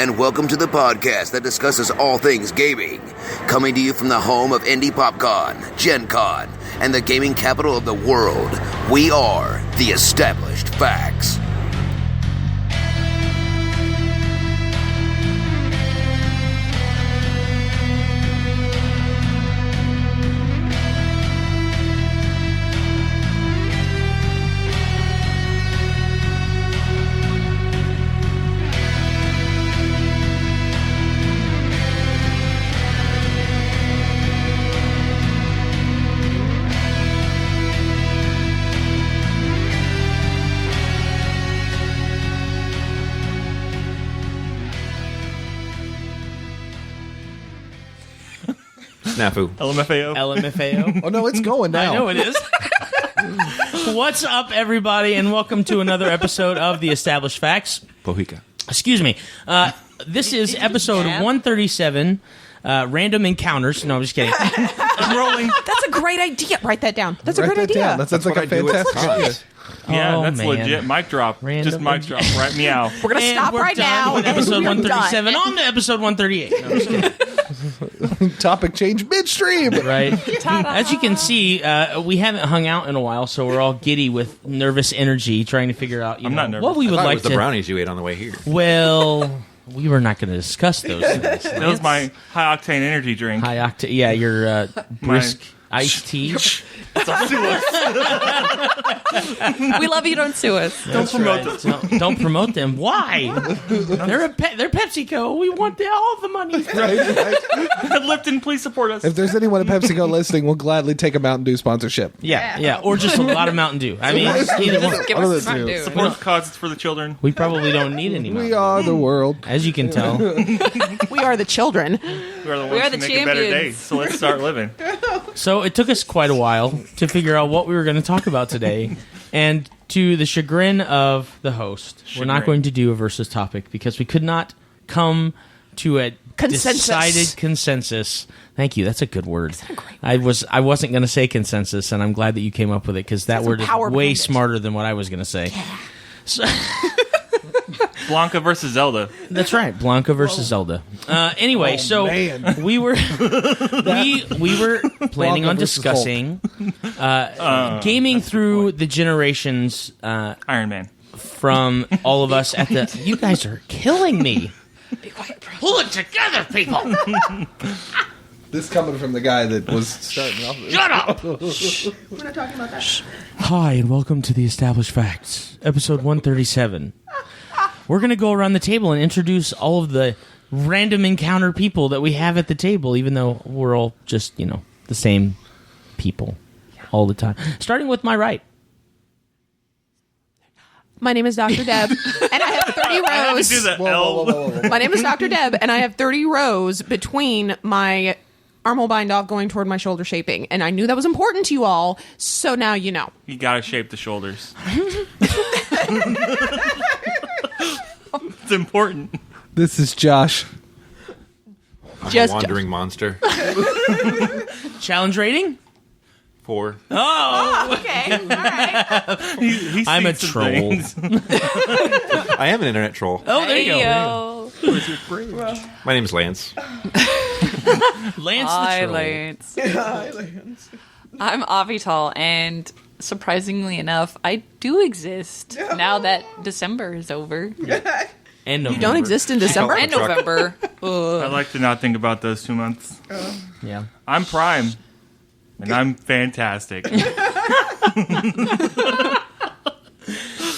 and welcome to the podcast that discusses all things gaming. Coming to you from the home of Indy PopCon, GenCon, and the gaming capital of the world, we are the Established Facts. Snafu. LMFAO. Oh, no, it's going now. I know it is. What's up, everybody, and welcome to another episode of The Established Facts. Bohica. Excuse me. This is episode 137, Random Encounters. No, I'm just kidding. I'm rolling. That's a great idea. Write that down. That's a great idea. That's like a fantastic idea. Yeah, Oh, that's man. legit. Mic drop. Random Just mic drop. Right, meow. We're going to stop we're right done now. with episode We're 137. done. On to episode 138. No, I'm just kidding. Topic change midstream. Right. As you can see, we haven't hung out in a while, so we're all giddy with nervous energy trying to figure out I'm not nervous. what we would I thought it like was the to... brownies you ate on the way here. Well, we were not going to discuss those things. That was my high octane energy drink. High octane. Yeah, your brisk iced tea. We love you. Don't sue us. Don't promote them. Don't promote them. Why? They're PepsiCo. We want all the money. Right. Lipton, please support us. If there's anyone at PepsiCo listening, we'll gladly take a Mountain Dew sponsorship. Yeah, or just a lot of Mountain Dew. I mean, either one. Give One of us the some two. dude. Support the causes for the children. We probably don't need any Mountain We Dew. are the world. As you can tell. We are the children. We are the ones are who the make a better day. champions. So let's start living. So it took us quite a while to figure out what we were going to talk about today. And to the chagrin of the host, we're not Chagrin. going to do a versus topic because we could not come to a Consensus. decided consensus. Thank you. That's a good word. I wasn't going to say consensus, and I'm glad that you came up with it because that Some word is power way behind it. smarter than what I was going to say. So, Blanca versus Zelda. that's right, Blanca versus Zelda. Anyway, so man. we were we were planning Blanca on versus discussing gaming through the generations Iron Man. from all of us at the. You guys are killing me. Pull it together, people. This coming from the guy that was starting off. Shut up. We're not talking about that. Hi, and welcome to The Established Facts, episode 137. We're going to go around the table and introduce all of the random encounter people that we have at the table, even though we're all just, the same people all the time. Starting with my right. My name is Dr. Deb, and I have 30 I had to rows. do the Whoa, L. whoa, whoa, whoa, whoa. My name is Dr. Deb, and I have 30 rows between my arm will bind off going toward my shoulder shaping. And I knew that was important to you all, so now you know. You gotta shape the shoulders. It's important. This is Josh. I'm Just- a wandering monster. Challenge rating? 4. Oh, Okay, all right. He's I'm seen a some troll. things. I am an internet troll. oh, there you go. My name is Lance. Lance Hi, the troll. Lance. I'm Avital, and surprisingly enough, I do exist now that December is over. And You don't exist in December? And November. I like to not think about those 2 months. Yeah. I'm Prime, and I'm fantastic.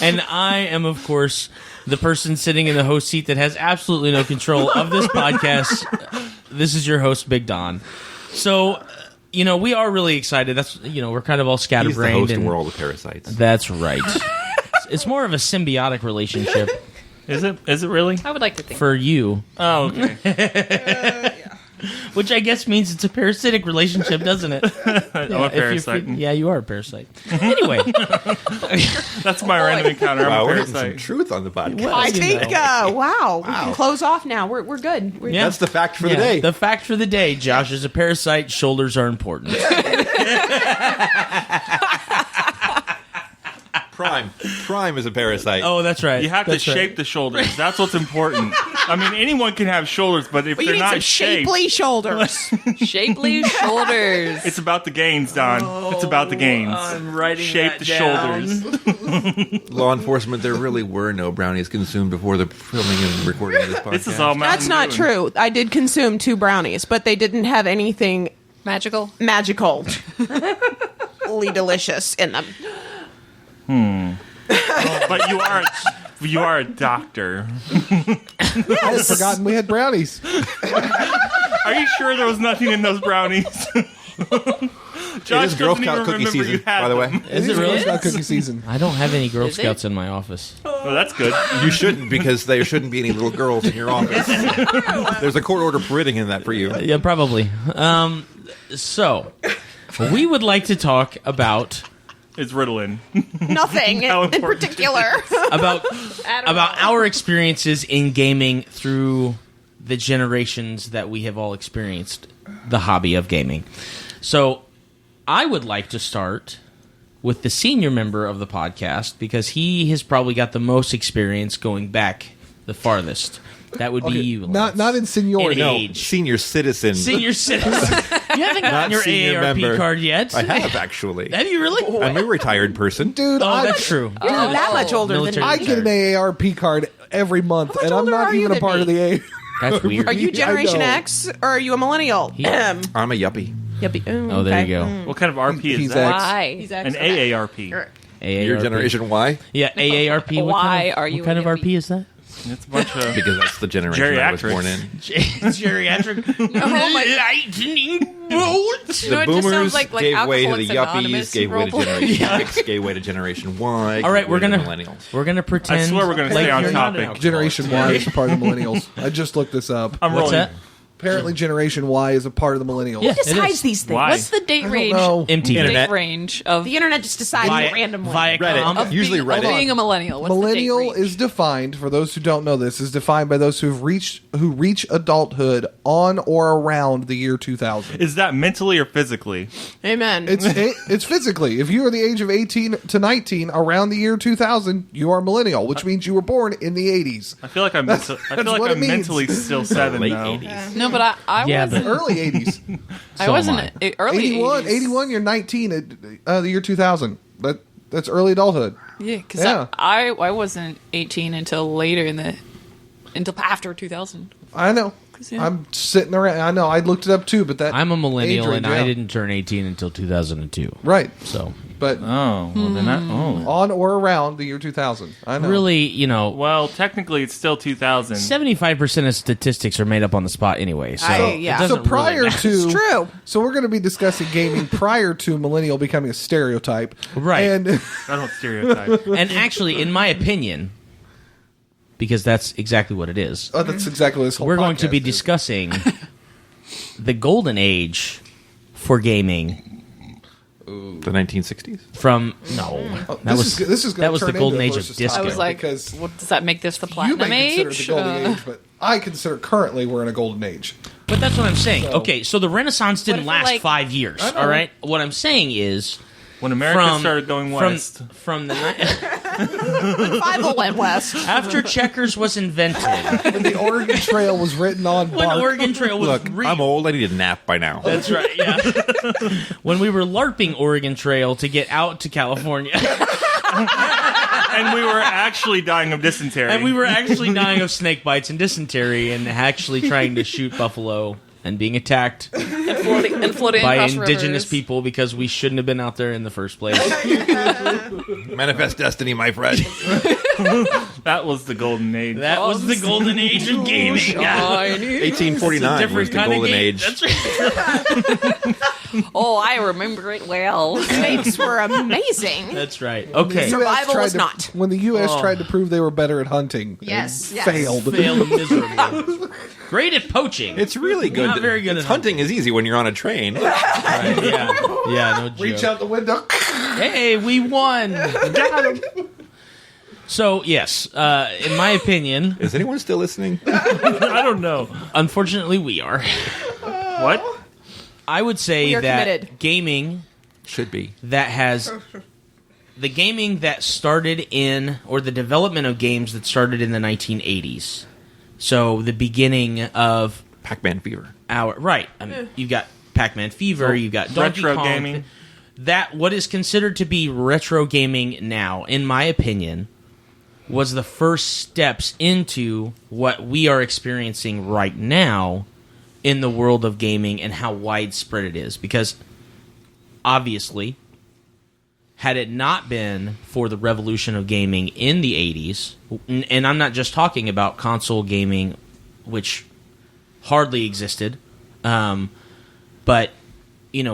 And I am, of course, the person sitting in the host seat that has absolutely no control of this podcast. This is your host, Big Don. So, we are really excited. That's, we're kind of all He's the scatterbrained. host and and we're all the parasites. That's right. It's more of a symbiotic relationship Is it? Is it really? I would like to think. for you, Oh, okay. which I guess means it's a parasitic relationship, doesn't it? I'm a If you're parasite. yeah, you are a parasite. Anyway, That's my random encounter. I'm Wow, a we're getting some parasite. truth on the podcast. Well, I you think, know. wow, we can close off now. We're good. We're Yeah. That's the fact for the Yeah, day. the fact for the day, Josh is a parasite. Shoulders are important. Prime is a parasite. Oh, that's right. You have to That's right. shape the shoulders. That's what's important. I mean, anyone can have shoulders, but if But you they're need not some shapely shoulders. Shapely shoulders. it's about the gains, Don. It's about the gains. I'm writing Shape that the down. shoulders. Law enforcement, there really were no brownies consumed before the filming and recording of this podcast. This is all Mountain That's not Dew. true. I did consume 2 brownies, but they didn't have anything Magical. magical, delicious in them. But you are a doctor. I had forgotten we had brownies. Are you sure there was nothing in those brownies? It is Girl Scout cookie season, by the way. Is it really? It's not cookie season. I don't have any Girl Is it? Scouts in my office. Oh, that's good. You shouldn't, because there shouldn't be any little girls in your office. There's a court order prohibiting that for you. Yeah, probably. So, we would like to talk about It's Ritalin. Nothing How in important. particular. about our experiences in gaming through the generations that we have all experienced the hobby of gaming. So, I would like to start with the senior member of the podcast because he has probably got the most experience going back the farthest. That would be you. Not in In seniority. age. Senior citizen. Senior citizen. You haven't gotten Not your senior AARP member. card yet. I have, actually. Have you really? I'm a retired person. Dude, Oh, that's true. You're not that much older than Military me. I get an AARP card every month, and I'm older not are you even a than part me? of the A. That's weird. Are you I Generation know. X or are you a millennial? I'm a yuppie. Oh, there you go. What kind of RP is He's that? X. Why? He's X. An AARP. AARP. Your generation Y? Yeah, AARP. Why are you What kind a of hippie? RP is that? It's a bunch of... Because that's the generation I was Geriatrics. born in. Geriatric. Lightning bolt. The know, it just boomers sounds like gave way to the Alcoholics yuppies, Anonymous gave way to roleplay. Generation X, gave way to Generation Y. All right, gave we're way to gonna millennials. pretend. I swear we're gonna stay on you're not an topic. alcoholic. Generation Y is a part of the millennials. I just looked this up. I'm What's rolling. that? Apparently, Generation Y is a part of the millennials. Yeah. Who decides these things? Why? What's the date range? No. MTV. Date Internet. range of The internet just decides randomly. Viacom. of Usually being, Reddit. of being a millennial. What's Millennial the date range? is defined, for those who don't know this, is defined by those who reach adulthood on or around the year 2000. Is that mentally or physically? Amen. It's physically. If you are the age of 18 to 19 around the year 2000, you are millennial, which means you were born in the 80s. I feel like I'm, That's what it means. mentally still 7, Late though. 80s. No, but I Yeah, wasn't. Early 80s. I So wasn't am I. early 81, you're 19 at the year 2000. That's early adulthood. Yeah, because Yeah. I wasn't 18 until later until after 2000. I know. Yeah. I'm sitting around. I know. I looked it up too, but that I'm a millennial, age range, and I yeah. didn't turn 18 until 2002. Right, So, but Oh, well then on or around the year 2000. I know. really, Well, technically it's still 2000. 75% of statistics are made up on the spot anyway. So, yeah. it doesn't So prior really to It's true. So we're going to be discussing gaming prior to millennial becoming a stereotype, Right. And I don't stereotype. and actually, in my opinion, because that's exactly what it is, that's exactly what this whole we're going to podcast be is. discussing the golden age for gaming The 1960s? from This is going that was to the turn golden into age a of versus disco. I was like, because what, does that make this the you platinum may consider it age? the golden age, but I consider currently we're in a golden age. But that's what I'm saying. So- Okay, so the Renaissance didn't if last like- 5 years. I know. All right. What I'm saying is, When America started going west. from the Bible went west. after checkers was invented, When the Oregon Trail was written on when bark. Oregon Trail was Look, I'm old. I need a nap by now. That's right. Yeah. When we were LARPing Oregon Trail to get out to California, And we were actually dying of dysentery. and we were actually dying of snake bites and dysentery, and actually trying to shoot buffalo and being attacked and floating by across indigenous rivers. people because we shouldn't have been out there in the first place. Manifest destiny, my friend. That was the golden age. That was the golden age of gaming. Yeah. 1849 was the kind of golden game. age. That's right. Oh, I remember it well. Snakes were amazing. That's right. Okay. Survival tried was to- not. When the U.S. tried to prove they were better at hunting, Yes, and yes. failed. Failed miserably. Great at poaching. It's really good. Not very good at Hunting is easy when you're on a train. Right, yeah. Yeah, no joke. Reach out the window. Hey, we won. Got him. So, yes, in my opinion, Is anyone still listening? I don't know. unfortunately, we are. What? I would say We are that committed. gaming Should be. that has the gaming that started in, or the development of games that started in the 1980s So the beginning of Pac-Man Fever. You've got Pac-Man Fever, you've got Donkey retro Kong. gaming. That what is considered to be retro gaming now, in my opinion, was the first steps into what we are experiencing right now in the world of gaming and how widespread it is. Because obviously, had it not been for the revolution of gaming in the 80s, and I'm not just talking about console gaming, which hardly existed, but,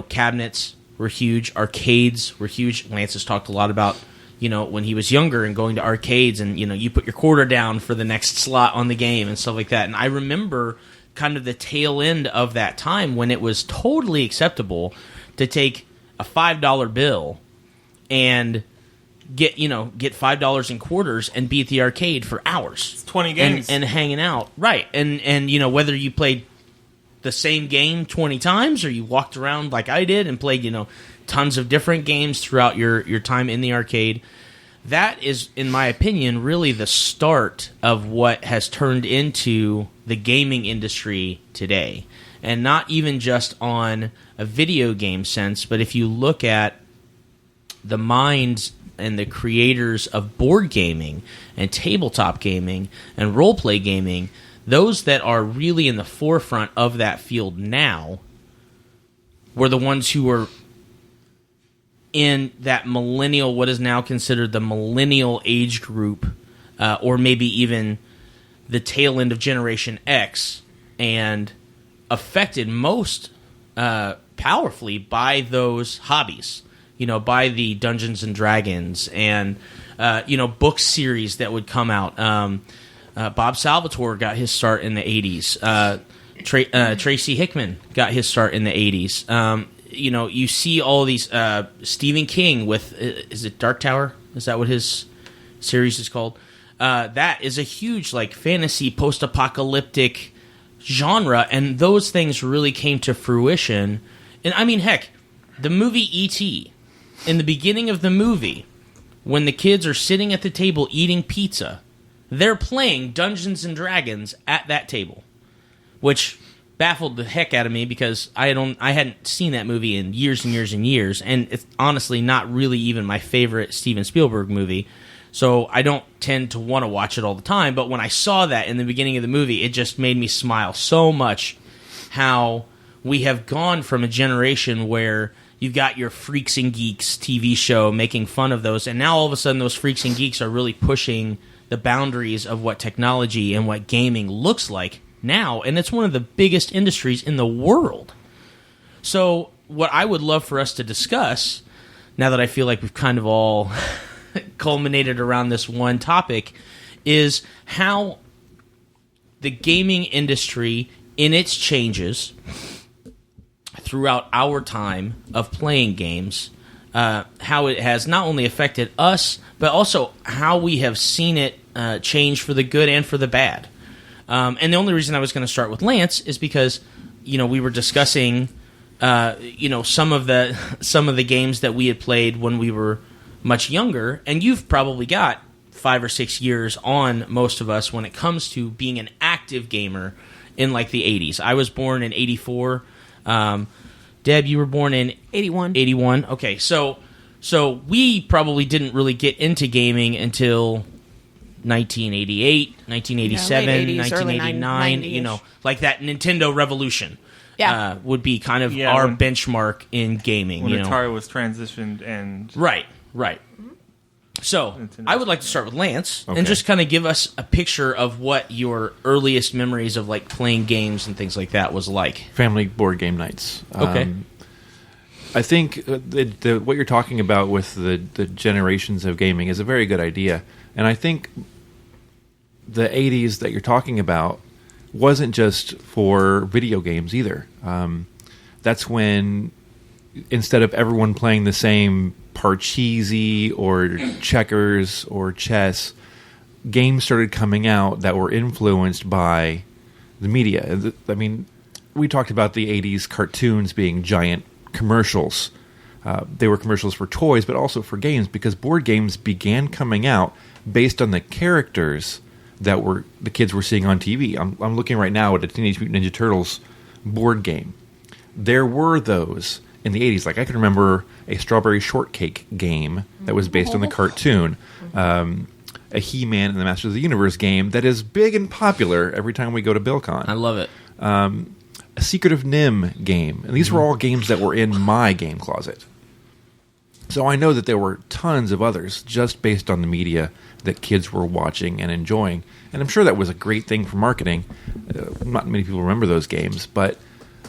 cabinets were huge, arcades were huge. Lance has talked a lot about, when he was younger and going to arcades and, you put your quarter down for the next slot on the game and stuff like that. And I remember kind of the tail end of that time when it was totally acceptable to take a $5 bill and get $5 in quarters and be at the arcade for hours. It's 20 games. And hanging out. Right. And whether you played the same game 20 times or you walked around like I did and played, tons of different games throughout your time in the arcade, that is, in my opinion, really the start of what has turned into the gaming industry today. And not even just on a video game sense, but if you look at the minds and the creators of board gaming and tabletop gaming and role-play gaming, those that are really in the forefront of that field now were the ones who were in that millennial, what is now considered the millennial age group, or maybe even the tail end of Generation X, and affected most powerfully by those hobbies. By the Dungeons and Dragons and, book series that would come out. Bob Salvatore got his start in the 80s. Tracy Hickman got his start in the 80s. You see all these, Stephen King with, is it Dark Tower? Is that what his series is called? That is a huge, fantasy post-apocalyptic genre, and those things really came to fruition. And I mean, heck, the movie E.T., in the beginning of the movie, when the kids are sitting at the table eating pizza, they're playing Dungeons and Dragons at that table, which baffled the heck out of me because I hadn't seen that movie in years and years and years, and it's honestly not really even my favorite Steven Spielberg movie, so I don't tend to want to watch it all the time. But when I saw that in the beginning of the movie, it just made me smile so much how we have gone from a generation where you've got your Freaks and Geeks TV show making fun of those, and now all of a sudden those Freaks and Geeks are really pushing the boundaries of what technology and what gaming looks like now, and it's one of the biggest industries in the world. So what I would love for us to discuss, now that I feel like we've kind of all culminated around this one topic, is how the gaming industry in its changes throughout our time of playing games, how it has not only affected us, but also how we have seen it change for the good and for the bad. And the only reason I was going to start with Lance is because, we were discussing, some of the games that we had played when we were much younger, and you've probably got 5 or 6 years on most of us when it comes to being an active gamer in the 80s. I was born in 84. Deb, you were born in 81. 81. Okay, so we probably didn't really get into gaming until 1988, 1987, late 80s, 1989. early 90s. Like that Nintendo revolution. Yeah. Would be kind of our benchmark in gaming. When Atari was transitioned and Right. So, Nintendo. I would like to start with Lance Okay. and just kind of give us a picture of what your earliest memories of playing games and things like that was like. Family board game nights. Okay. I think what you're talking about with the generations of gaming is a very good idea. And I think the 80s that you're talking about wasn't just for video games either. That's when, instead of everyone playing the same Parcheesi or checkers or chess, games started coming out that were influenced by the media. I mean, we talked about the 80s cartoons being giant commercials. They were commercials for toys, but also for games, because board games began coming out based on the characters that the kids were seeing on TV. I'm looking right now at a Teenage Mutant Ninja Turtles board game. There were those in the 80s. Like I can remember a Strawberry Shortcake game that was based on the cartoon. A He-Man and the Masters of the Universe game that is big and popular every time we go to BillCon. I love it. A Secret of NIMH game. And these were all games that were in my game closet. So I know that there were tons of others just based on the media that kids were watching and enjoying. And I'm sure that was a great thing for marketing. Not many people remember those games, but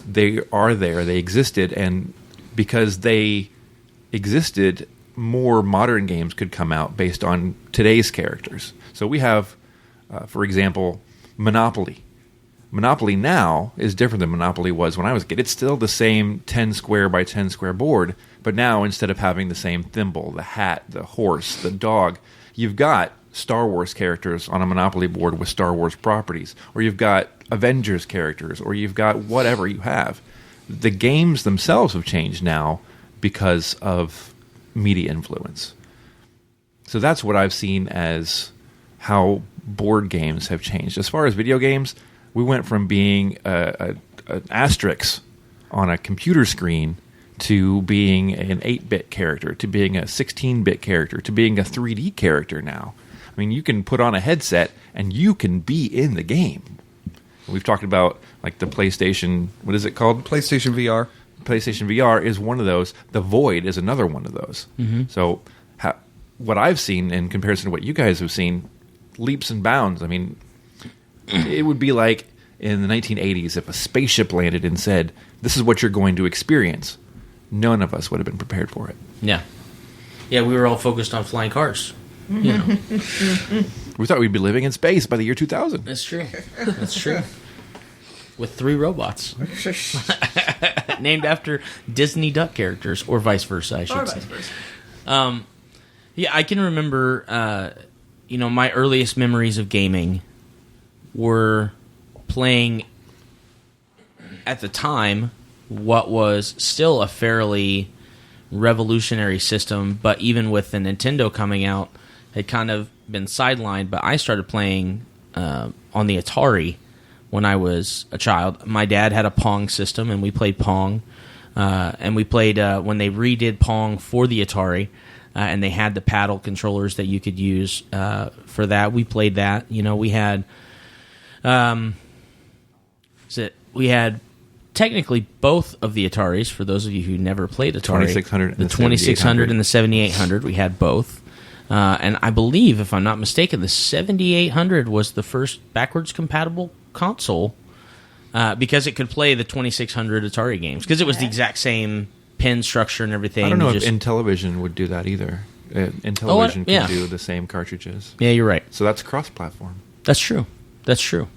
they are there. They existed. And because they existed, more modern games could come out based on today's characters. So we have, for example, Monopoly. Monopoly now is different than Monopoly was when I was a kid. It's still the same 10 square by 10 square board, but now instead of having the same thimble, the hat, the horse, the dog, you've got Star Wars characters on a Monopoly board with Star Wars properties, or you've got Avengers characters, or you've got whatever you have. The games themselves have changed now because of media influence. So that's what I've seen as how board games have changed. As far as video games, we went from being an asterisk on a computer screen to being an 8-bit character, to being a 16-bit character, to being a 3D character now. I mean, you can put on a headset and you can be in the game. We've talked about like the PlayStation, what is it called? PlayStation VR. PlayStation VR is one of those. The Void is another one of those. Mm-hmm. So what I've seen in comparison to what you guys have seen, leaps and bounds. I mean, it would be like in the 1980s if a spaceship landed and said, this is what you're going to experience. None of us would have been prepared for it. Yeah. Yeah, we were all focused on flying cars. You know. We thought we'd be living in space by the year 2000. That's true. That's true. With 3 robots. Named after Disney duck characters, or vice versa, I should say. Yeah, I can remember, my earliest memories of gaming were playing, at the time, what was still a fairly revolutionary system, but even with the Nintendo coming out, had kind of been sidelined. But I started playing on the Atari when I was a child. My dad had a Pong system, and we played Pong. And we played when they redid Pong for the Atari, and they had the paddle controllers that you could use for that. We played that. We had, we had technically both of the Ataris. For those of you who never played Atari, 2600 the 2600 and the 7800, we had both. And I believe, if I'm not mistaken, the 7800 was the first backwards compatible console. Because it could play the 2600 Atari games. Because it was the exact same pin structure and everything. I don't know if Intellivision would do that either. Intellivision can do the same cartridges. Yeah, you're right. So that's cross-platform. That's true. That's true.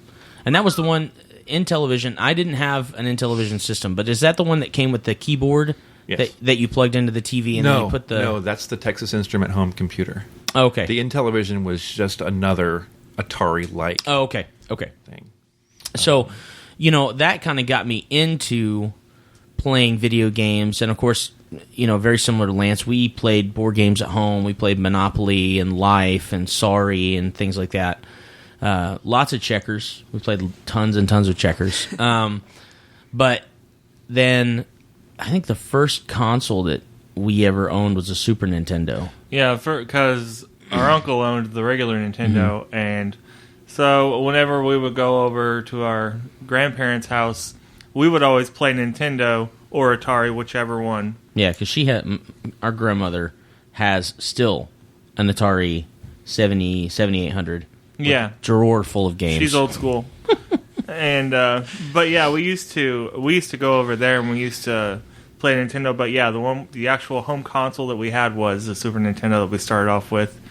And that was the one, Intellivision. I didn't have an Intellivision system, but is that the one that came with the keyboard that you plugged into the TV and then you put the... No, that's the Texas Instrument home computer. Oh, okay. The Intellivision was just another Atari-like thing. So... that kind of got me into playing video games. And, of course, very similar to Lance, we played board games at home. We played Monopoly and Life and Sorry and things like that. Lots of checkers. We played tons and tons of checkers. But then I think the first console that we ever owned was a Super Nintendo. Yeah, because our uncle owned the regular Nintendo, and... So whenever we would go over to our grandparents' house, we would always play Nintendo or Atari, whichever one. Yeah, because our grandmother has still an Atari 7800. Yeah, drawer full of games. She's old school. And but yeah, we used to go over there and we used to play Nintendo. But yeah, the actual home console that we had was the Super Nintendo that we started off with.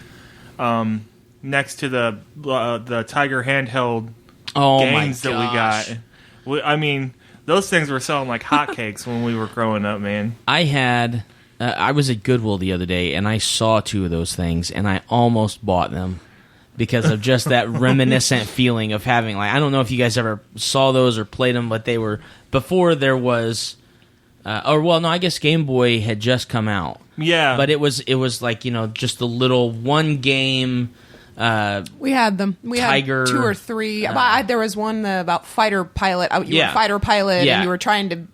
Next to the Tiger handheld games that we got. I mean, those things were selling like hotcakes when we were growing up, man. I was at Goodwill the other day, and I saw 2 of those things, and I almost bought them because of just that reminiscent feeling of having, like, I don't know if you guys ever saw those or played them, but they were, before there was, I guess Game Boy had just come out. Yeah. But it was like, just the little one game... We had them. We Tiger, had 2 or 3. There was one about fighter pilot. You were a fighter pilot, and you were trying to.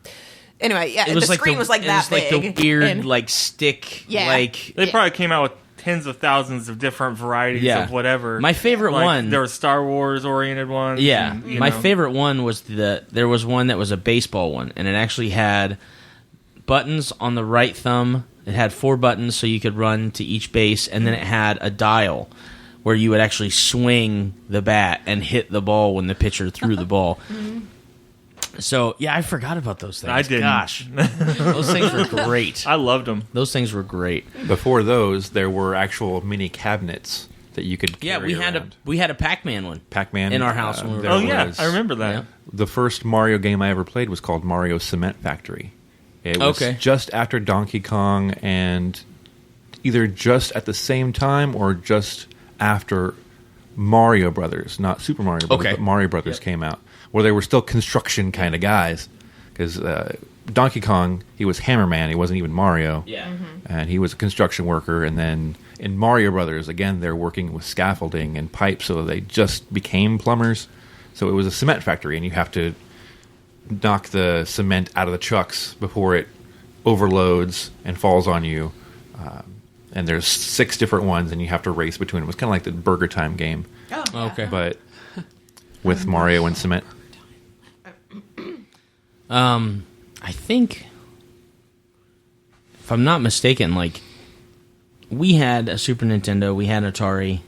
Anyway, yeah, the screen was like that big. It was like the weird, and, like stick, Yeah. like They probably came out with tens of thousands of different varieties of whatever. My favorite one. There were Star Wars oriented ones. Yeah, and, my favorite one was there was one that was a baseball one, and it actually had buttons on the right thumb. It had 4 buttons, so you could run to each base, and then it had a dial where you would actually swing the bat and hit the ball when the pitcher threw the ball. So, yeah, I forgot about those things. I didn't. Gosh. Those things were great. I loved them. Those things were great. Before those, there were actual mini cabinets that you could Yeah, carry we had a Pac-Man one. Pac-Man in our house when we were there Oh, yeah. was- I remember that. Yeah. The first Mario game I ever played was called Mario Cement Factory. It was just after Donkey Kong, and either just at the same time or just after Mario Brothers, not Super Mario Brothers, but Mario Brothers came out, where they were still construction kind of guys. Because Donkey Kong, he was Hammerman, he wasn't even Mario. Yeah. And he was a construction worker, and then in Mario Brothers, again, they're working with scaffolding and pipes, so they just became plumbers. So it was a cement factory, and you have to knock the cement out of the trucks before it overloads and falls on you. And there's 6 different ones, and you have to race between them. It's kind of like the Burger Time game, Okay. but with Mario and cement. I think, if I'm not mistaken, like, we had a Super Nintendo, we had Atari,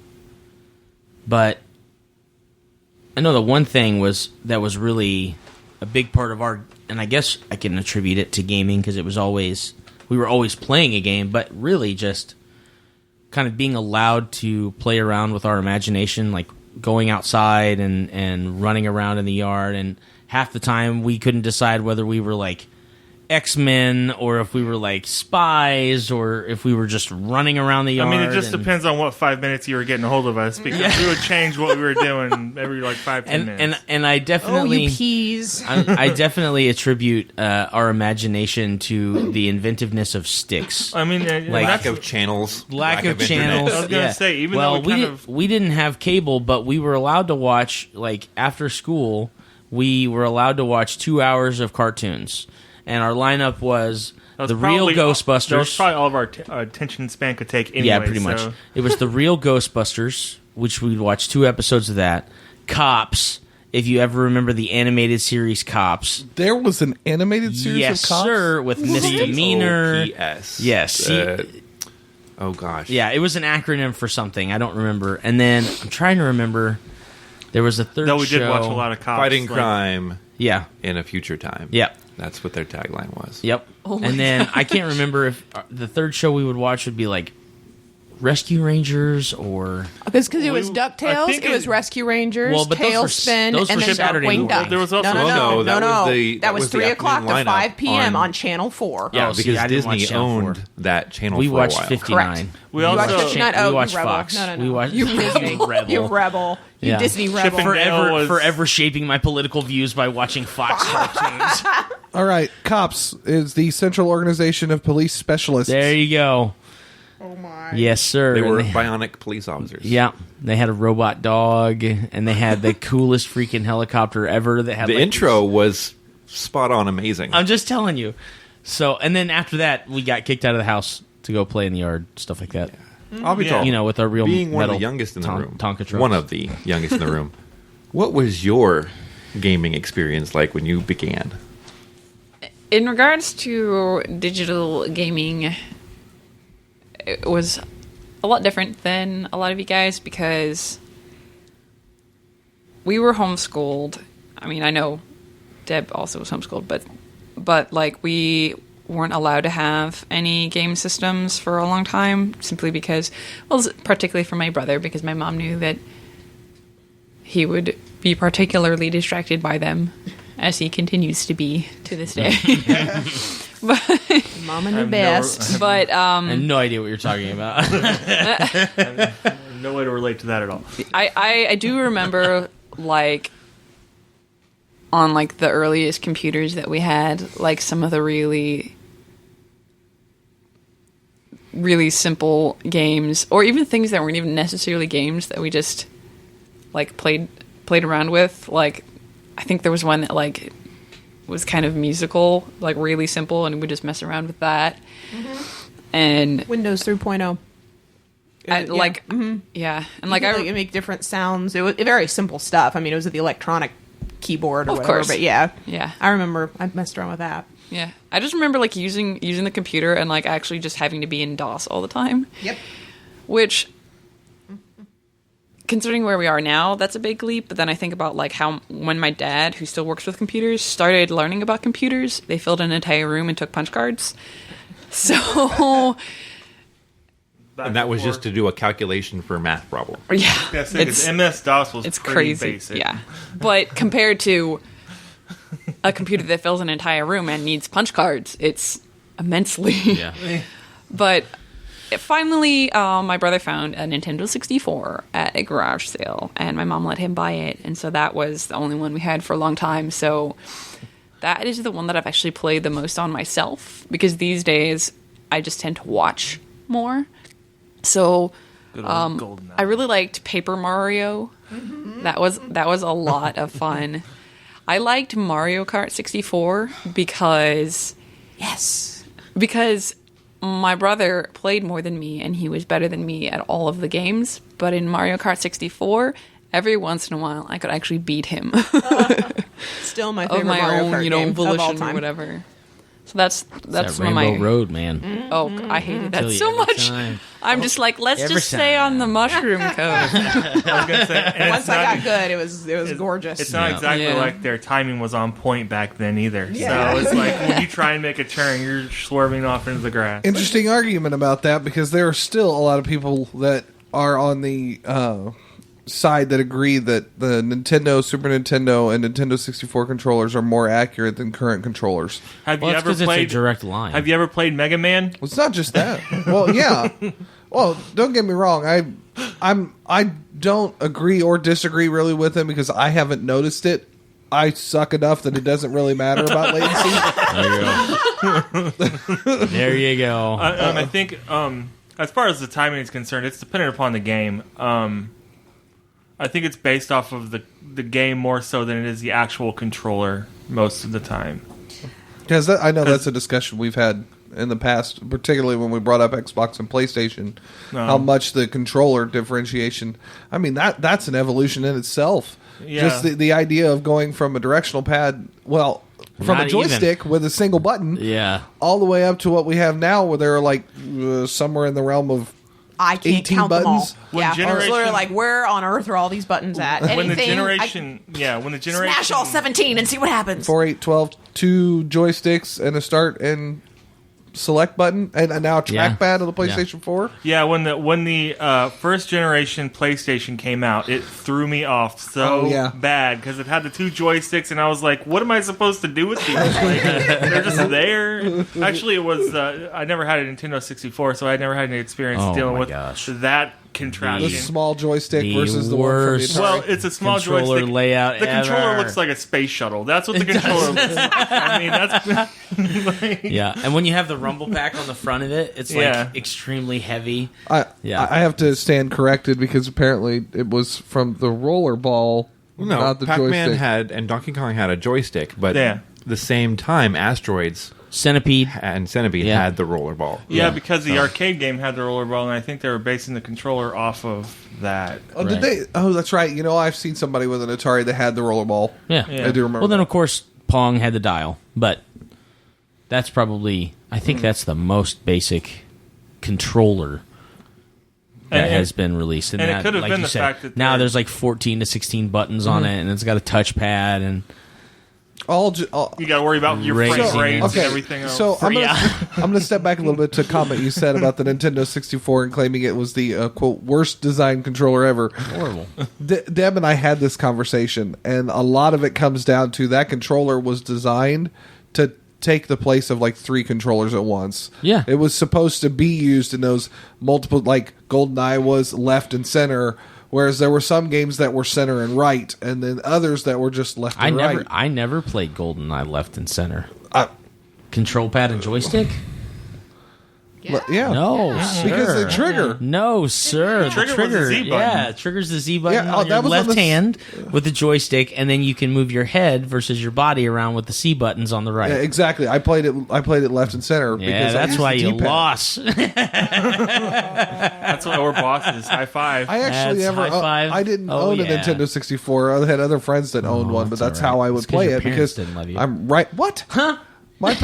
but I know the one thing that was really a big part of our, and I guess I can attribute it to gaming, because we were always playing a game, but really just kind of being allowed to play around with our imagination, like going outside and running around in the yard, and half the time we couldn't decide whether we were like X-Men or if we were like spies or if we were just running around the yard. I mean, it just depends on what 5 minutes you were getting a hold of us, because we would change what we were doing every like 5-10 minutes. And I definitely, you peas. I definitely attribute our imagination to the inventiveness of sticks. I mean, Lack of channels. Lack of internet. channels. I was gonna say, even well, though we didn't have cable, but we were allowed to watch, like, after school, we were allowed to watch 2 hours of cartoons. And our lineup was the real Ghostbusters. That was probably all of our attention span could take anyway. Yeah, pretty much. It was the real Ghostbusters, which we'd watch 2 episodes of that. Cops, if you ever remember the animated series Cops. There was an animated series Yes, of Cops? sir, with Misdemeanor. COPS. Yes. Oh, gosh. Yeah, it was an acronym for something. I don't remember. And then I'm trying to remember. There was a third show. No, we did watch a lot of Cops. Fighting crime Yeah. in a future time. Yep. That's what their tagline was. Yep. And then I can't remember if the third show we would watch would be like Rescue Rangers or Because it was I DuckTales, think it was Rescue Rangers, Well, but those were Tailspin, those and were then Saturday Darkwing movies. Duck. There was also- No, that was the- that was the 3 o'clock to afternoon 5 p.m. lineup on Channel 4. Yeah. Oh, see, because I didn't watch Disney Channel 4. owned that channel we for watched a while. 59. Correct. We You also- watched 59? Oh, we watched you rebel. Fox. No. We watched You Disney. You rebel. You rebel. You Yeah. Disney rebel. Chippendale Forever shaping my political views by watching Fox cartoons. All right, Cops is the Central Organization of Police Specialists. There you go. Oh my. Yes, sir. They And were bionic police officers. yeah, they had a robot dog, and they had the coolest freaking helicopter ever. That had The like, intro was spot on amazing. I'm just telling you. So, and then after that, we got kicked out of the house to go play in the yard, stuff like that. Avital, You know, with our real being one of metal the youngest in the room, Tonka trucks. one of the youngest in the room, what was your gaming experience like when you began? In regards to digital gaming, it was a lot different than a lot of you guys because we were homeschooled. I mean, I know Deb also was homeschooled, but like we weren't allowed to have any game systems for a long time simply because, well, particularly for my brother, because my mom knew that he would be particularly distracted by them, as he continues to be to this day. Mama knew best. But I have no idea what you're talking about. No way to relate to that at all. I do remember, like, on, like, the earliest computers that we had, like, some of the really really simple games, or even things that weren't even necessarily games that we just like played around with. Like, I think there was one that like was kind of musical, like really simple, and we just mess around with that. And Windows 3.0. and, like, and like I make different sounds. It was very simple stuff. I mean, it was the electronic keyboard or Of whatever. course. But yeah, Yeah. I remember I messed around with that. yeah, I just remember like using the computer and like actually just having to be in DOS all the time. Yep. Which, considering where we are now, that's a big leap. But then I think about like how when my dad, who still works with computers, started learning about computers, they filled an entire room and took punch cards. So And that was just to do a calculation for a math problem. yeah, Yes, because MS-DOS was it's pretty crazy. basic. Yeah, but compared to a computer that fills an entire room and needs punch cards, it's immensely. Yeah. But finally, my brother found a Nintendo 64 at a garage sale, and my mom let him buy it. And so that was the only one we had for a long time. So that is the one that I've actually played the most on myself, because these days I just tend to watch more. So Good old GoldenEye. I really liked Paper Mario. That was a lot of fun. I liked Mario Kart 64 because my brother played more than me and he was better than me at all of the games. But in Mario Kart 64, every once in a while I could actually beat him Still my of favorite my Mario own, Kart game of all volition or time. whatever. So that's That one of Rainbow my Road, man. Oh, I hated that Kill you so every much. time. I'm just like, let's Every just stay time. on the mushroom coast. I was gonna say, and Once it's I not- got good, it was gorgeous. It's not Yeah. exactly Yeah. like their timing was on point back then either. Yeah. So it's like when you try and make a turn, you're swerving off into the grass. Interesting argument about that, because there are still a lot of people that are on the side that agree that the Nintendo, Super Nintendo, and Nintendo 64 controllers are more accurate than current controllers. Have Well, you it's ever because it's a played? direct line. Have you ever played Mega Man? Well, it's not just that. Well, yeah. Well, don't get me wrong. I don't agree or disagree really with him, because I haven't noticed it. I suck enough that it doesn't really matter about latency. There you go. I think, as far as the timing is concerned, it's dependent upon the game. I think it's based off of the game more so than it is the actual controller most of the time. Because I know that's a discussion we've had in the past, particularly when we brought up Xbox and PlayStation, how much the controller differentiation. I mean, that's an evolution in itself. Yeah. Just the idea of going from a directional pad, well, from Not a joystick with a single button, Yeah. all the way up to what we have now, where there are like somewhere in the realm of I can't 18 count them all. buttons? When Yeah, I was generation- literally like, where on earth are all these buttons at? When the Anything, generation, when the generation, smash all 17 and see what happens. 4, 8, 12, 2 joysticks and a start and select button, and now a Yeah. trackpad on the PlayStation 4. Yeah, when the first generation PlayStation came out, it threw me off so Oh, yeah. bad because it had the two joysticks, and I was like, "What am I supposed to do with these? Like, they're just there." Actually, it was I never had a Nintendo 64, so I never had any experience Oh, dealing my with gosh. that The contraption. small joystick The versus the one from the worst. Atari. Well, it's a small Controller joystick layout The controller ever. looks like a space shuttle. That's what the controller looks like. I mean, that's Yeah, and when you have the rumble pack on the front of it, it's like Yeah. extremely heavy. I have to stand corrected, because apparently it was from the roller ball, No, not the Pac-Man joystick. had and Donkey Kong had a joystick, but Yeah. the same time, Asteroids Centipede. and Centipede Yeah. had the rollerball. Yeah, because the arcade game had the rollerball, and I think they were basing the controller off of that. Oh, did Right. they? Oh, that's right. You know, I've seen somebody with an Atari that had the rollerball. Yeah. Yeah. I do remember. Well, then that. of course Pong had the dial, but that's probably I think that's the most basic controller that And- has been released. and it that, could have like been you the said, fact that now they're- there's like 14 to 16 buttons on it, and it's got a touchpad and all You got to worry about your Raising frame rates it. and okay. everything else. So I'm gonna step back a little bit to a comment you said about the Nintendo 64 and claiming it was the quote worst designed controller ever. horrible. Deb and I had this conversation, and a lot of it comes down to that controller was designed to take the place of like 3 controllers at once. Yeah. It was supposed to be used in those multiple, like GoldenEye was left and center, whereas there were some games that were center and right, and then others that were just left and right. I never played GoldenEye left and center. I- Control pad and joystick. Yeah. No, Because sir. they trigger. No, sir. The Trigger was trigger. the Z button. Yeah, it triggers the Z button Yeah, on that your was on left the hand with the joystick, and then you can move your head versus your body around with the C buttons on the right. Yeah, exactly. I played it left and center. Yeah, because I that's used why the you D-pad. lost. That's why we're bosses. High five. I actually That's never. high five. I didn't Oh, own a yeah. Nintendo 64. I had other friends that owned one, but that's that's all how right. I would It's 'cause play your it parents because didn't love you. I'm right. What? Huh? My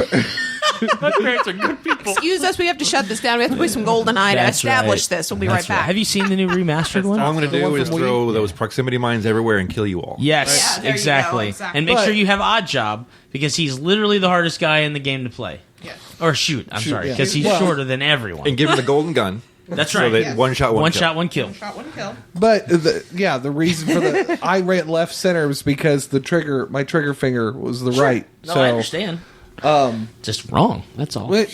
My parents are good people. Excuse us, we have to shut this down. We have to play some GoldenEye to That's establish right. this. We'll be That's right back. Have you seen the new remastered one? All I'm going to The one do is from Wii? throw those proximity mines everywhere and kill you all. Yes, Yeah, there you go, exactly. exactly. And make But- sure you have Odd Job because he's literally the hardest guy in the game to play. Yeah. Or shoot, I'm sorry, yeah. because he's Well- shorter than everyone. And give him the golden gun. That's So right. that Yes. one shot, One kill. shot, one kill. Shot one kill. But the reason for the I ran left center was because my trigger finger was the right. No, so I understand. Just wrong. That's all. But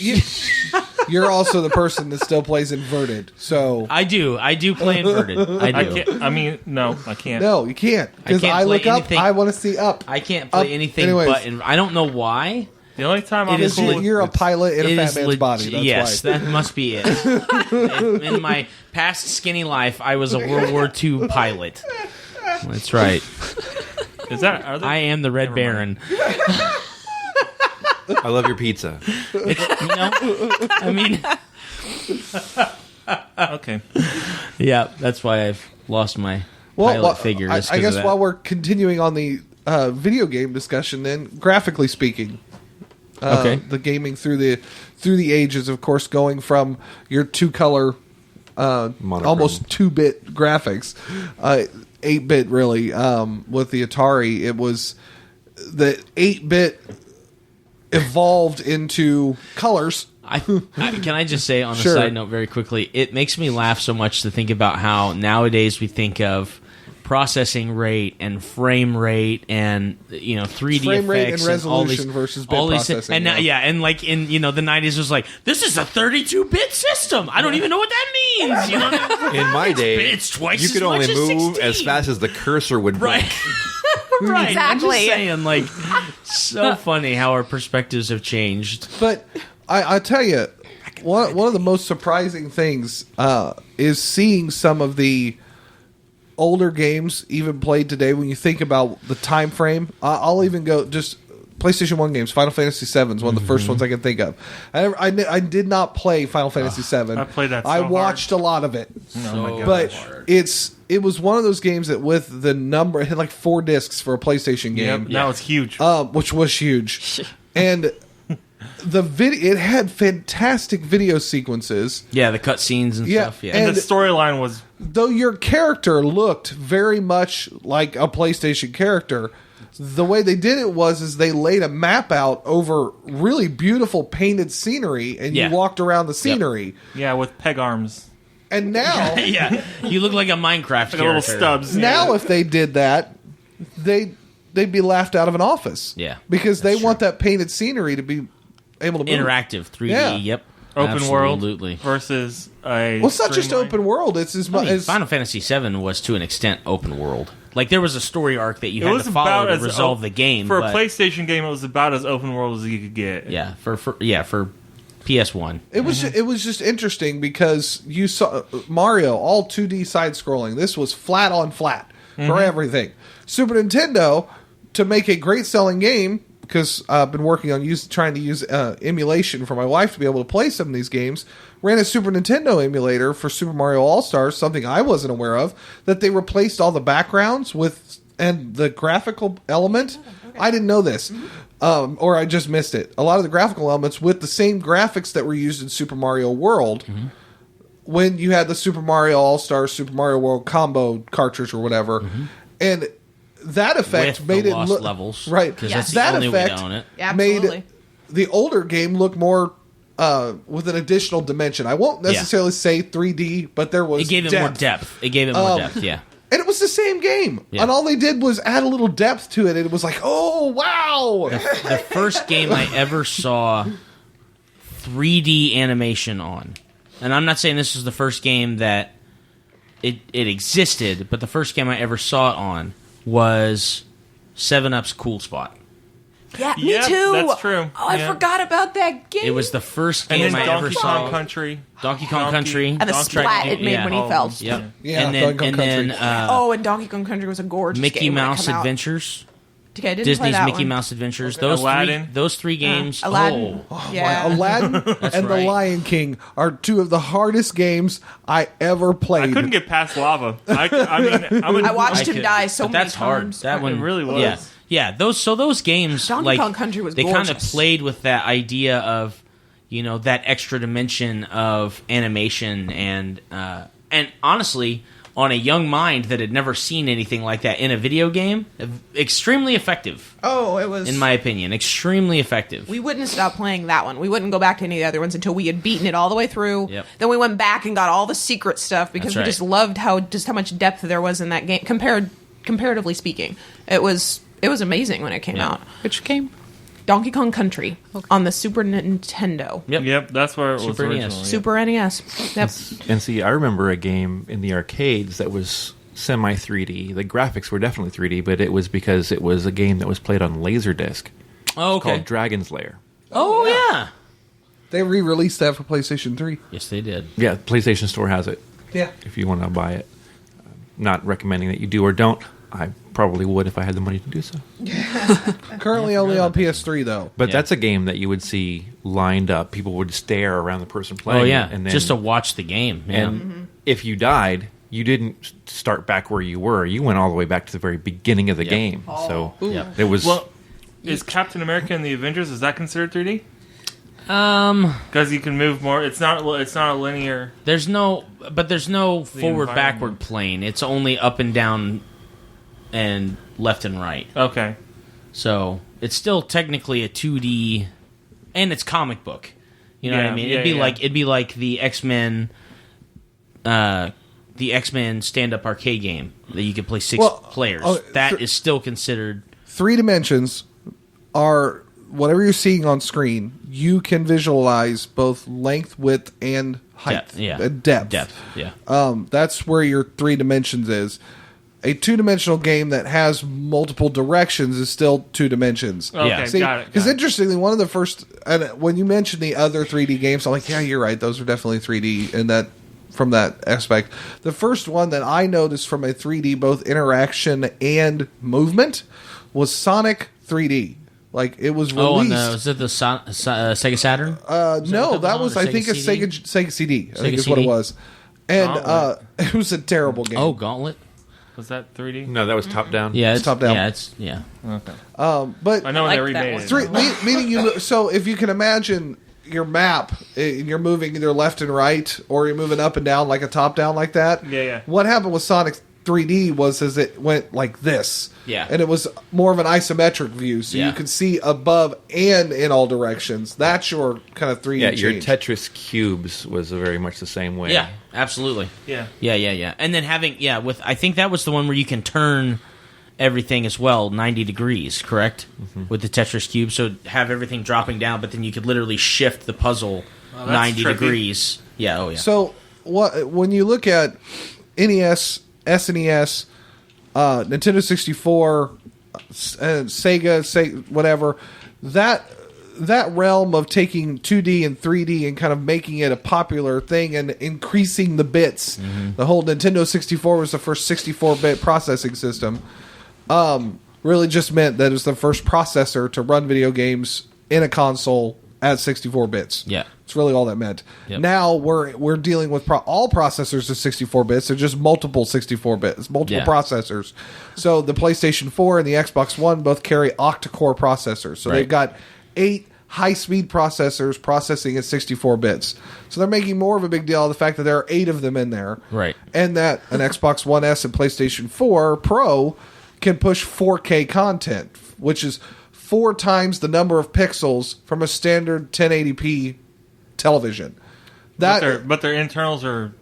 you're also the person that still plays inverted. So I do play inverted. I I do. can't. I mean, no, I can't. no, you can't because can't I play look up. anything- I want to see up. I can't play Up. anything Anyways. but I don't know why. The only time I'm Because cool with you're a pilot in a It fat is man's leg- body. That's yes, why. that must be it. In my past skinny life, I was a World War II pilot. That's right. is that are they, I am the Red Baron. I love your pizza. You know, I mean, okay? yeah, that's why I've lost my pilot figure. I just 'cause guess of that. while we're continuing on the video game discussion, then graphically speaking, Okay. the gaming through the ages, of course, going from your 2-color, Monochrome. almost 2-bit graphics, 8-bit really, with the Atari. It was the 8-bit evolved into colors. Can I just say on a Sure. side note very quickly, it makes me laugh so much to think about how nowadays we think of processing rate and frame rate and 3D Frame rate effects and all these, resolution versus bit all these processing, and now, yeah. and like in the 90s was like, this is a 32-bit system. I don't even know what that means. You know? In my day, It's twice you as could much only as move 16. as fast as the cursor would Right. blink. Right. I'm just Exactly. saying, like, so funny how our perspectives have changed. But I tell you, one of the most surprising things is seeing some of the older games even played today. When you think about the time frame, I'll even go just PlayStation 1 games. Final Fantasy 7 is one of the first ones I can think of. I did not play Final Fantasy 7. I played that so I hard. watched a lot of it. Oh my God. But it was one of those games that with the number, it had like 4 discs for a PlayStation game. Yep, that was huge. Which was huge. And it had fantastic video sequences. Yeah, the cutscenes and Yeah, stuff. Yeah. and and- the storyline was Though your character looked very much like a PlayStation character, the way they did it was they laid a map out over really beautiful painted scenery, and Yeah. you walked around the scenery. with peg arms, And now, yeah, you look like a Minecraft like character. a little stubs. now if they did that, they'd be laughed out of an office. Yeah, because they that's want that painted scenery to be able to move. Interactive 3D. Yeah. Yep. Open world Absolutely. versus a. Well, it's not just streamline. open world. It's as I much mean, as Final Fantasy VII was to an extent open world. Like there was a story arc that you It had was to follow about to as resolve the game. for but, a PlayStation game. It was about as open world as you could get. yeah, for PS1. It was it was just interesting because you saw Mario all 2D side scrolling. This was flat on flat for everything. Super Nintendo, to make a great selling game, because I've been working on trying to use emulation for my wife to be able to play some of these games, ran a Super Nintendo emulator for Super Mario All-Stars, something I wasn't aware of, that they replaced all the backgrounds and the graphical element. I didn't know this. Or I just missed it. A lot of the graphical elements with the same graphics that were used in Super Mario World when you had the Super Mario All-Stars, Super Mario World combo cartridge or whatever. And that effect With made the it lost look... levels. Right. Because Yes. that's That the only way effect to own it. Absolutely. made the older game look more... with an additional dimension. I won't necessarily say 3D, but there was It gave it more depth. It gave it more depth, yeah. And it was the same game. Yeah. And all they did was add a little depth to it. And it was like, oh, wow. The first game I ever saw 3D animation on, and I'm not saying this was the first game that it existed, but the first game I ever saw it on was 7-Up's Cool Spot. Yeah, me Yep, too. that's true. Oh, I Yeah. forgot about that game. It was the first And game then I ever Donkey saw. Kong Country. Donkey Kong Country. and the Donkey splat Kong, it made when he yeah. fell. Yep. Yeah, and Donkey then, Kong and then Oh, and Donkey Kong Country was a gorgeous Mickey game when it Mouse come out. Adventures. Okay, I didn't play Disney's that Mickey one. Mouse Adventures. Okay. Aladdin. Those three games. Aladdin. Oh, Yeah. Aladdin and The right. Lion King are two of the hardest games I ever played. I couldn't get past lava. I watched him could- die so but many that's hard. times. That It one really was. Yeah, yeah. Those games, Donkey like Kong Country was they kind of gorgeous. played with that idea of that extra dimension of animation and honestly, on a young mind that had never seen anything like that in a video game, extremely effective. Oh, it was. In my opinion, extremely effective. We wouldn't stop playing that one. We wouldn't go back to any of the other ones until we had beaten it all the way through. Yep. Then we went back and got all the secret stuff because That's we right. just loved how much depth there was in that game. Comparatively speaking, it was amazing when it came out. Which game? Donkey Kong Country on the Super Nintendo. Yep, that's where it was Super NES. originally. Super NES. Yep. And see, I remember a game in the arcades that was semi 3D. The graphics were definitely 3D, but it was because it was a game that was played on Laserdisc Oh, okay. called Dragon's Lair. Oh, yeah. They re-released that for PlayStation 3. Yes, they did. Yeah, PlayStation Store has it Yeah. if you want to buy it. Not recommending that you do or don't. I probably would if I had the money to do so. Currently only on PS3, though. But Yeah. that's a game that you would see lined up. People would stare around the person playing. Oh, yeah. and then, Just to watch the game. Yeah. and if you died, you didn't start back where you were. You went all the way back to the very beginning of the Yep. game. So Yep. it was. Well, is Captain America and the Avengers, is that considered 3D? Because you can move more. It's not a linear. There's no forward environment. backward plane. It's only up and down and left and right. Okay. So it's still technically a 2D, and it's comic book. You know what I Yeah, mean? yeah, It'd be like the X-Men, stand-up arcade game that you could play six players. That is still considered. 3 dimensions are whatever you're seeing on screen. You can visualize both length, width, and height. Depth, yeah. Depth. Yeah. That's where your 3 dimensions is. A 2-dimensional game that has multiple directions is still 2 dimensions. Okay, Yeah. See, got it. because interestingly, one of the first, and when you mentioned the other 3D games, I'm like, yeah, you're right. Those are definitely 3D, and that from that aspect. The first one that I noticed from a 3D, both interaction and movement, was Sonic 3D. Like it was released. Oh, no. Is it the Sega Saturn? No, that on was the I think a Sega Sega CD. I think Sega is what it CD? was, and Gauntlet. it was a terrible game. Oh, Gauntlet. Was that 3D? no, that was top down. Yeah, it's top down. Yeah, it's yeah. But I know when they like that remade one. it. Three, meaning you. So if you can imagine your map, and you're moving either left and right, or you're moving up and down like a top down like that. Yeah, yeah. What happened with Sonic 3D was it went like this. Yeah. And it was more of an isometric view, so Yeah. you could see above and in all directions. That's your kind of 3D Yeah, your change. Tetris cubes was very much the same way. Yeah, absolutely. Yeah. Yeah. And then I think that was the one where you can turn everything as well 90 degrees, correct? With the Tetris cube, so have everything dropping down, but then you could literally shift the puzzle 90 trippy. degrees. Yeah, oh yeah. So when you look at NES, SNES, Nintendo 64, Sega, whatever, that realm of taking 2D and 3D and kind of making it a popular thing and increasing the bits. The whole Nintendo 64 was the first 64-bit processing system. Really just meant that it was the first processor to run video games in a console at 64 bits. Yeah. It's really all that meant. Yep. Now we're dealing with all processors are 64 bits. They're just multiple 64 bits, multiple Yeah. processors. So the PlayStation 4 and the Xbox One both carry octa-core processors. So Right. they've got 8 high-speed processors processing at 64 bits. So they're making more of a big deal of the fact that there are 8 of them in there. Right. And that an Xbox One S and PlayStation 4 Pro can push 4K content, which is 4 times the number of pixels from a standard 1080p television. But their internals are.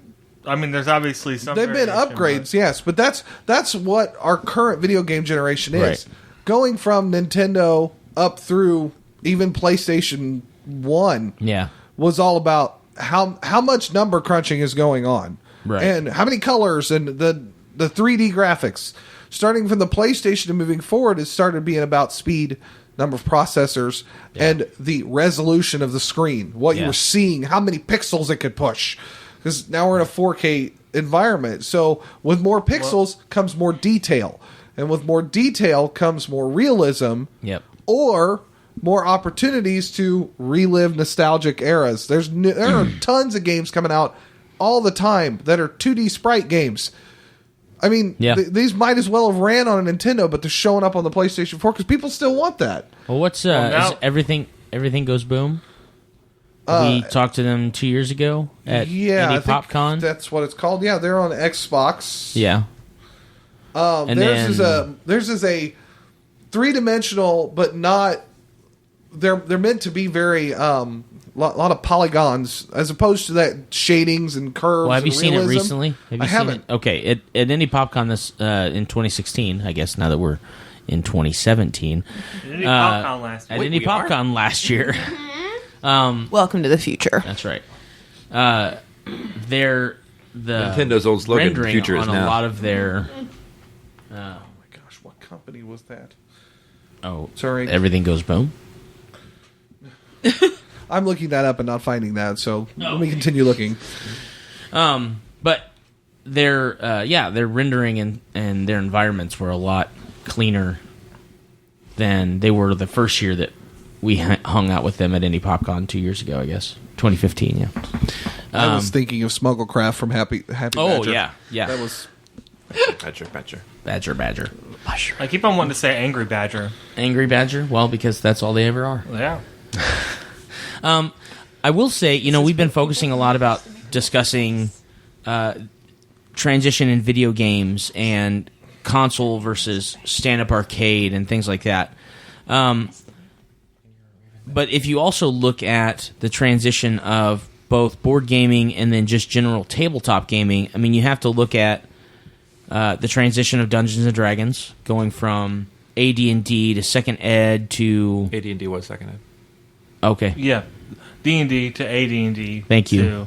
I mean, there's obviously some. They've been variation, upgrades, yes, but that's what our current video game generation is. Right. Going from Nintendo up through even PlayStation 1 Yeah. was all about how much number crunching is going on. Right. And how many colors and the 3D graphics. starting from the PlayStation and moving forward, it started being about speed, number of processors, and the resolution of the screen. What you were seeing, how many pixels it could push. Because now we're in a 4K environment. So with more pixels comes more detail. And with more detail comes more realism. Yep. Or more opportunities to relive nostalgic eras. There are tons of games coming out all the time that are 2D sprite games. I mean, these might as well have ran on a Nintendo, but they're showing up on the PlayStation 4 because people still want that. Well, what's is everything goes boom? We talked to them 2 years ago at Indy PopCon. That's what it's called. Yeah, they're on Xbox. Yeah. Theirs is a 3-dimensional, but not. They're meant to be very lot of polygons as opposed to that shadings and curves. Well, have you and seen realism. it recently? I haven't. Okay, at Indy PopCon this in 2016, I guess. Now that we're in 2017, Indy PopCon last year. at Indy PopCon last year. Welcome to the future. That's right. They're the Nintendo's old slogan, rendering "Future is on now." a lot of their. Oh my gosh, what company was that? Oh, Sorry. Everything goes boom. I'm looking that up and not finding that, so let me continue looking. But their rendering and their environments were a lot cleaner than they were the first year that we hung out with them at Indy PopCon 2 years ago, I guess. 2015, yeah. I was thinking of Smugglecraft from Happy Oh, Badger. yeah. That was Badger. I keep on wanting to say Angry Badger. Angry Badger? Well, because that's all they ever are. Yeah. I will say, we've been focusing a lot about discussing transition in video games and console versus stand-up arcade and things like that. But if you also look at the transition of both board gaming and then just general tabletop gaming, I mean, you have to look at the transition of Dungeons and Dragons, going from AD&D to Second Ed to... AD&D was Second Ed. Okay. Yeah. D&D to AD&D. Thank you.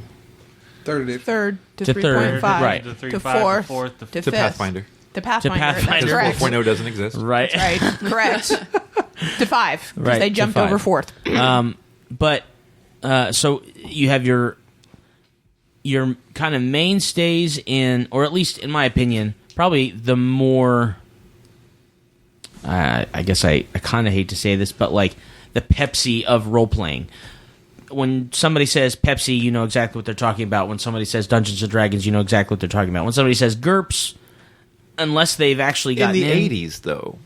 Third to To 3.5. right. To 3.5, To fourth. to fourth, to To fifth. To fifth. Pathfinder. To Pathfinder. Pathfinder. That's correct. 4.0 doesn't exist. Right. Right. Correct. To 5. Because Right, they to jumped 5. over fourth. But so you have your kind of mainstays in, or at least in my opinion, probably the more. I guess I kind of hate to say this, but like the Pepsi of role playing. When somebody says Pepsi, you know exactly what they're talking about. When somebody says Dungeons and Dragons, you know exactly what they're talking about. When somebody says GURPS, unless they've actually In gotten the 80s, though,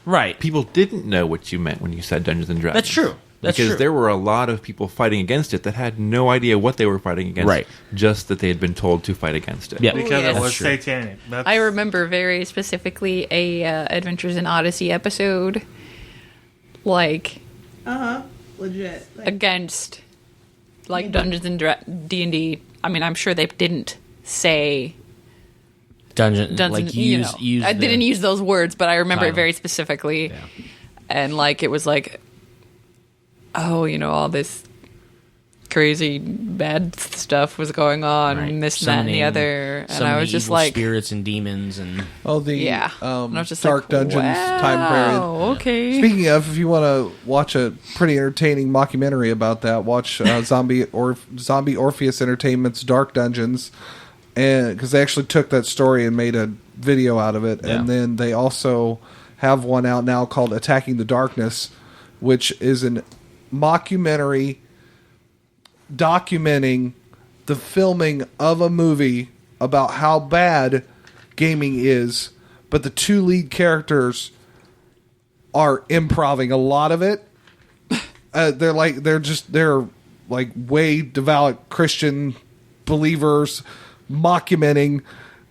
right? people didn't know what you meant when you said Dungeons and Dragons. That's true. That's because true. there were a lot of people fighting against it that had no idea what they were fighting against. Right. Just that they had been told to fight against it. Yeah. Because yes. it was That's true. satanic. That's, I remember very specifically a Adventures in Odyssey episode, like Legit. against like Dungeons and D&D. I mean, I'm sure they didn't say Dungeon, Dungeon. like use. I the- didn't use those words, but I remember it title. very specifically. Yeah. And like it was like, oh, all this crazy bad stuff was going on, Right. and this, that, and the Summoning- other, and I summoning was just evil like, spirits and demons and yeah. And I was just Dark like, Dungeons time period. wow, okay. Speaking of, if you want to watch a pretty entertaining mockumentary about that, watch Zombie Orpheus Entertainment's Dark Dungeons, and because they actually took that story and made a video out of it, Yeah. and then they also have one out now called Attacking the Darkness, which is an mockumentary documenting the filming of a movie about how bad gaming is, but the two lead characters are improvising a lot of it. They're like way devout Christian believers mockumenting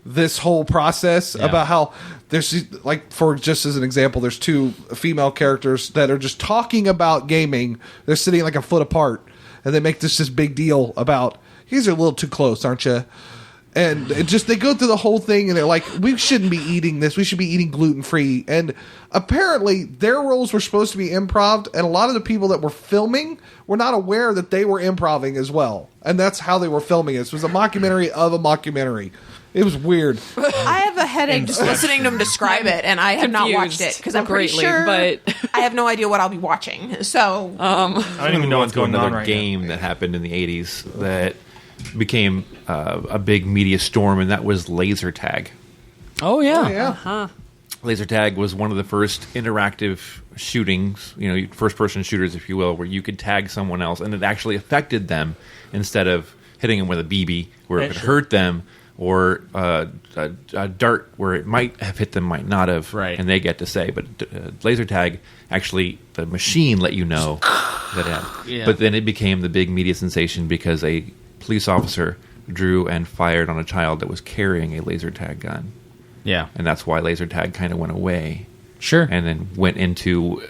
this whole process about how there's, like, for just as an example, there's two female characters that are just talking about gaming. They're sitting like a foot apart, and they make this big deal about, you guys are a little too close, aren't you? And it just, they go through the whole thing, and they're like, we shouldn't be eating this. We should be eating gluten-free. And apparently, their roles were supposed to be improv, and a lot of the people that were filming were not aware that they were improvising as well. And that's how they were filming it. So it was a mockumentary of a mockumentary. It was weird. I have a headache just listening to him describe it, and I have not watched it because I'm pretty sure but I have no idea what I'll be watching. So I don't even know what's going on right game that happened in the 80s that became a big media storm, and that was laser tag. Oh yeah. Yeah. Laser tag was one of the first interactive shootings, first-person shooters, if you will, where you could tag someone else, and it actually affected them instead of hitting them with a BB, where it could hurt them, or a dart where it might have hit them, might not have, Right. and they get to say. But laser tag, actually, the machine let you know that it happened. Yeah. But then it became the big media sensation because a police officer drew and fired on a child that was carrying a laser tag gun. Yeah. And that's why laser tag kind of went away. Sure. And then went into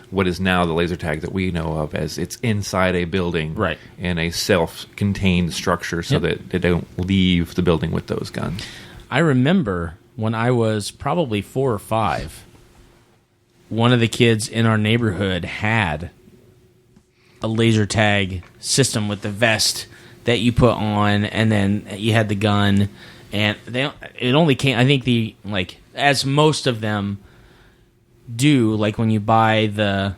what is now the laser tag that we know of as it's inside a building, Right. in a self-contained structure, so that they don't leave the building with those guns. I remember when I was probably 4 or 5, one of the kids in our neighborhood had a laser tag system with the vest that you put on, and then you had the gun, and it only came, I think as most of them do, like when you buy the,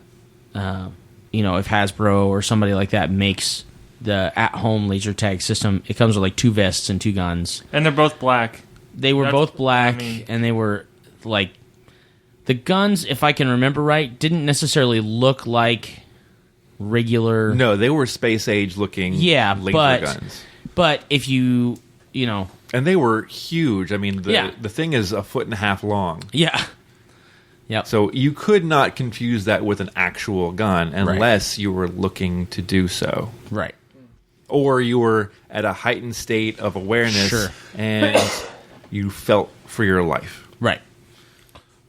if Hasbro or somebody like that makes the at-home laser tag system, it comes with like 2 vests and 2 guns. And they're both black. They were both black, I mean- and they were like, the guns, if I can remember right, didn't necessarily look like regular. No, they were space-age looking laser guns. But if you And they were huge. I mean, Yeah. the thing is 1.5 feet long. yeah. Yep. So you could not confuse that with an actual gun unless you were looking to do so. Right. Or you were at a heightened state of awareness Sure. and you felt for your life. Right.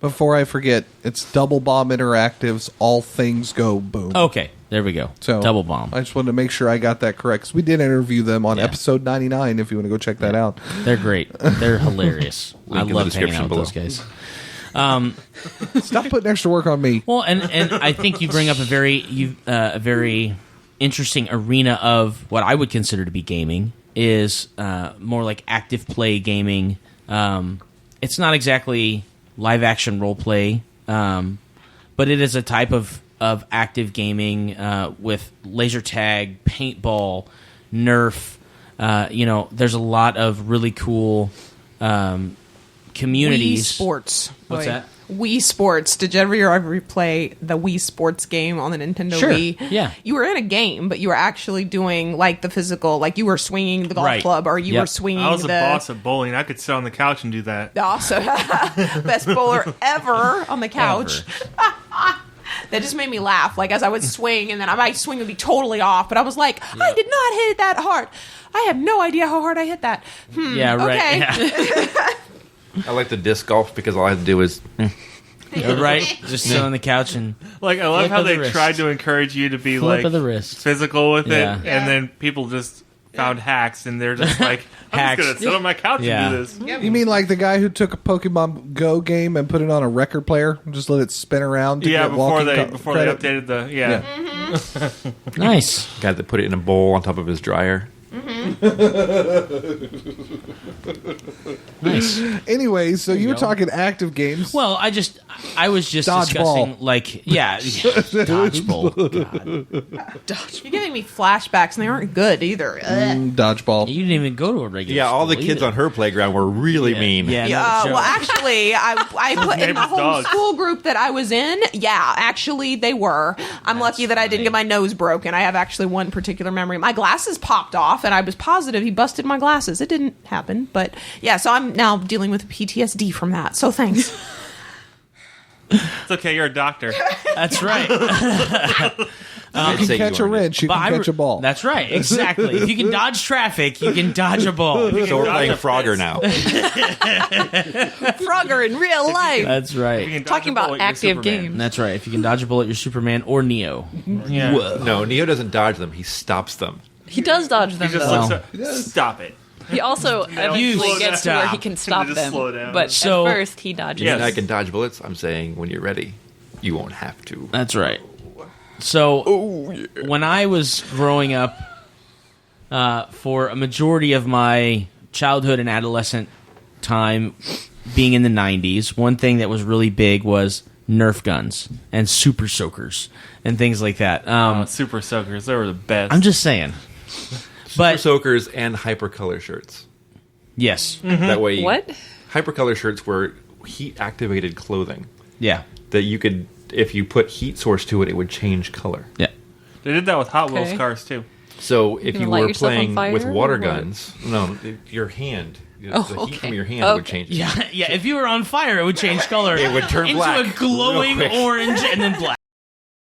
Before I forget, it's Double Bomb Interactive's All Things Go Boom. Okay. There we go. So Double Bomb. I just wanted to make sure I got that correct. 'Cause we did interview them on Yeah. episode 99 if you want to go check that out. They're great. They're hilarious. I Link in the love hanging description out with those guys. Stop putting extra work on me. Well, and I think you bring up a very interesting arena of what I would consider to be gaming is more like active play gaming. It's not exactly live action role play, but it is a type of active gaming with laser tag, paintball, Nerf. There's a lot of really cool communities. Wii Sports. What's that? Wii Sports. Did you ever play the Wii Sports game on the Nintendo Sure. Wii? Yeah. You were in a game, but you were actually doing like the physical, like you were swinging the golf Right. club, or you Yep. were swinging I was the. a boss at bowling. I could sit on the couch and do that. Awesome. Best bowler ever on the couch. That just made me laugh. Like as I would swing, and then my swing would be totally off, but I was like, I did not hit it that hard. I have no idea how hard I hit that. Yeah, right. Okay. Yeah. I like the disc golf because all I have to do is Right? Just sit on the couch and Like I love Flip how of the they wrist. tried to encourage you to be flip like of the wrist. physical with Yeah. it, and then people just found hacks, and they're just like, I'm Hacks. just gonna sit on my couch Yeah. and do this. You mean like the guy who took a Pokemon Go game and put it on a record player and just let it spin around to Yeah, get before walking they credit? updated the Nice. guy that put it in a bowl on top of his dryer. Nice. Anyway, so you were go. talking active games. Well, I was just Dodgeball. discussing, like, dodgeball. God. You're giving me flashbacks, and they aren't good either. Dodgeball. You didn't even go to a regular. Yeah, all the school kids either. on her playground were really mean. Yeah, Yeah, no joke. well, actually, I put in the neighbor's whole dogs. school group that I was in. Yeah, actually, they were. I'm lucky that I didn't get my nose broken. I have actually one particular memory. My glasses popped off, and I was positive he busted my glasses. It didn't happen, but yeah. So I'm now dealing with PTSD from that. So thanks. It's okay, you're a doctor. That's right. You can catch a wrench, you But can catch a ball. That's right, exactly. If you can dodge traffic, you can dodge a ball. So we're playing Dodge a Frogger fist. now. Frogger in real life. That's You right. can dodge Talking a bullet, about you're active Superman. games. That's right. If you can dodge a bullet, you're Superman or Neo. Yeah. No, Neo doesn't dodge them. He stops them. He does dodge them, He just though. looks up. Stop it. He also eventually slow gets to where down. he can stop Just them. slow down. But So- at first, he dodges. Yes. And I can dodge bullets. I'm saying when you're ready, you won't have to. That's right. So, when I was growing up, for a majority of my childhood and adolescent time being in the 90s, one thing that was really big was Nerf guns and Super Soakers and things like that. Super Soakers, they were the best. I'm just saying. Super Soakers and hypercolor shirts. Yes. That way, What? hypercolor shirts were heat-activated clothing Yeah. that you could, if you put heat source to it, it would change color. Yeah. They did that with Hot Wheels Okay. cars too. So if You you light were yourself on playing fire with or water what? guns, no, your hand, the Oh, heat okay. from your hand would Okay. change. Yeah. If you were on fire, it would change color. It would turn into black a glowing real quick. orange and then black.